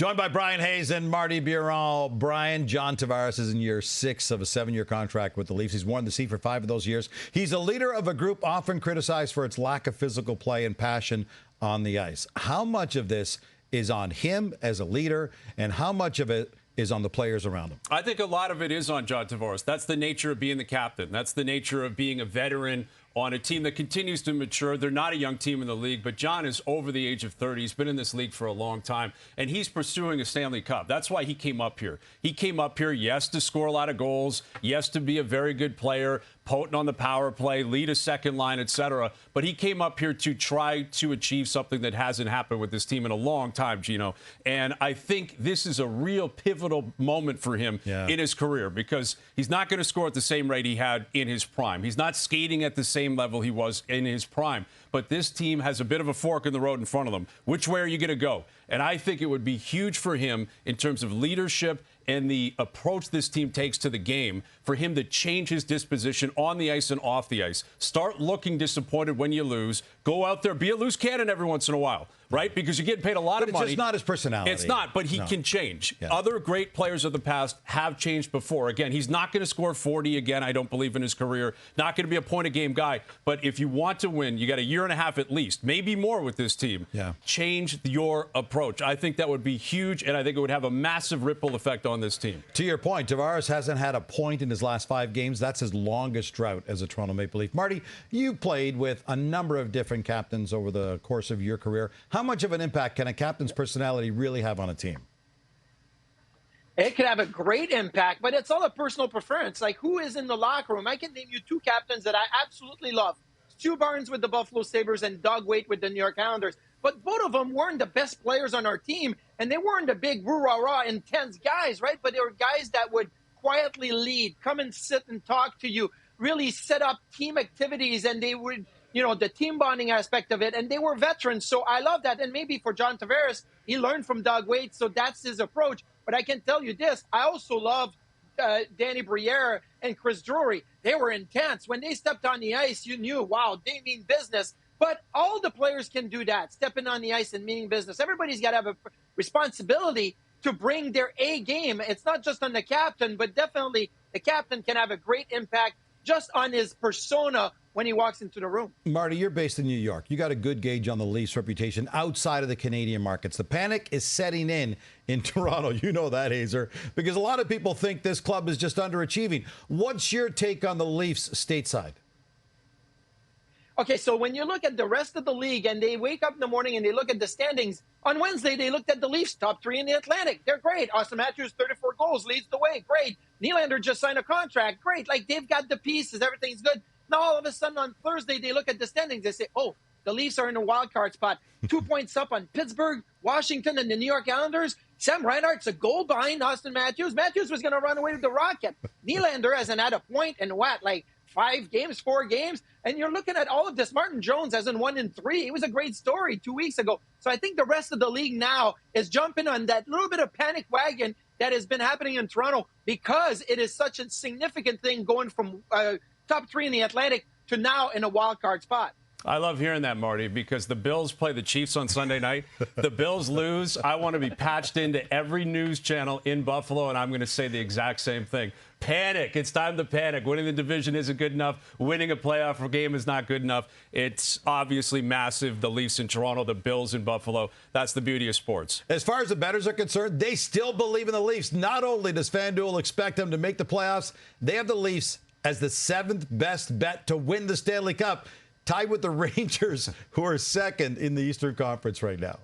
Joined by Bryan Hayes and Marty Biron. Bryan, John Tavares is in year 6 of a 7-year contract with the Leafs. He's worn the C for 5 of those years. He's a leader of a group often criticized for its lack of physical play and passion on the ice. How much of this is on him as a leader, and how much of it is on the players around him? I think a lot of it is on John Tavares. That's the nature of being the captain. That's the nature of being a veteran on a team that continues to mature. They're not a young team in the league, but John is over the age of 30. He's been in this league for a long time, and he's pursuing a Stanley Cup. That's why he came up here. He came up here, yes, to score a lot of goals, yes, to be a very good player, potent on the power play, lead a second line, etc. But he came up here to try to achieve something that hasn't happened with this team in a long time, Gino. And I think this is a real pivotal moment for him in his career, because he's not going to score at the same rate he had in his prime. He's not skating at the same level he was in his prime. But this team has a bit of a fork in the road in front of them. Which way are you going to go? And I think it would be huge for him in terms of leadership and the approach this team takes to the game for him to change his disposition on the ice and off the ice. Start looking disappointed when you lose. Go out there, be a loose cannon every once in a while, right? Because you're getting paid a lot of money. It's just not his personality. It's not, but he can change. Other great players of the past have changed before. Again, he's not going to score 40 again, I don't believe, in his career. Not going to be a point-a-game guy. But if you want to win, you got a year and a half at least, maybe more with this team. Change your approach. I think that would be huge, and I think it would have a massive ripple effect on this team. To your point, Tavares hasn't had a point in his last 5 games. That's his longest drought as a Toronto Maple Leaf. Marty, you played with a number of different captains over the course of your career. How much of an impact can a captain's personality really have on a team? It could have a great impact, but it's all a personal preference. Like, who is in the locker room? I can name you 2 captains that I absolutely love. Stu Barnes with the Buffalo Sabres and Doug Weight with the New York Islanders. But both of them weren't the best players on our team, and they weren't the big rah-rah intense guys, right? But they were guys that would quietly lead, come and sit and talk to you, really set up team activities, and they would, the team bonding aspect of it, and they were veterans. So I love that. And maybe for John Tavares, he learned from Doug Weight, so that's his approach. But I can tell you this, I also love Danny Briere and Chris Drury. They were intense. When they stepped on the ice, you knew, wow, they mean business. But all the players can do that, stepping on the ice and meaning business. Everybody's got to have a responsibility to bring their A game. It's not just on the captain, but definitely the captain can have a great impact just on his persona when he walks into the room. Marty, you're based in New York. You got a good gauge on the Leafs' reputation outside of the Canadian markets. The panic is setting in Toronto. You know that, Hazer, because a lot of people think this club is just underachieving. What's your take on the Leafs stateside? Okay, so when you look at the rest of the league and they wake up in the morning and they look at the standings, on Wednesday they looked at the Leafs, top 3 in the Atlantic. They're great. Austin Matthews, 34 goals, leads the way. Great. Nylander just signed a contract. Great. Like, they've got the pieces. Everything's good. Now, all of a sudden on Thursday, they look at the standings. They say, oh, the Leafs are in a wild card spot. 2 points up on Pittsburgh, Washington, and the New York Islanders. Sam Reinhart's a goal behind Austin Matthews. Matthews was going to run away with the Rocket. Nylander hasn't had a point in what, like 5 games, 4 games? And you're looking at all of this. Martin Jones hasn't won in 3. It was a great story 2 weeks ago. So I think the rest of the league now is jumping on that little bit of panic wagon that has been happening in Toronto, because it is such a significant thing going from top 3 in the Atlantic to now in a wild card spot. I love hearing that, Marty, because the Bills play the Chiefs on Sunday night. The Bills lose. I want to be patched into every news channel in Buffalo, and I'm going to say the exact same thing. Panic. It's time to panic. Winning the division isn't good enough. Winning a playoff game is not good enough. It's obviously massive. The Leafs in Toronto, the Bills in Buffalo. That's the beauty of sports. As far as the bettors are concerned, they still believe in the Leafs. Not only does FanDuel expect them to make the playoffs, they have the Leafs as the 7th best bet to win the Stanley Cup, tied with the Rangers, who are 2nd in the Eastern Conference right now.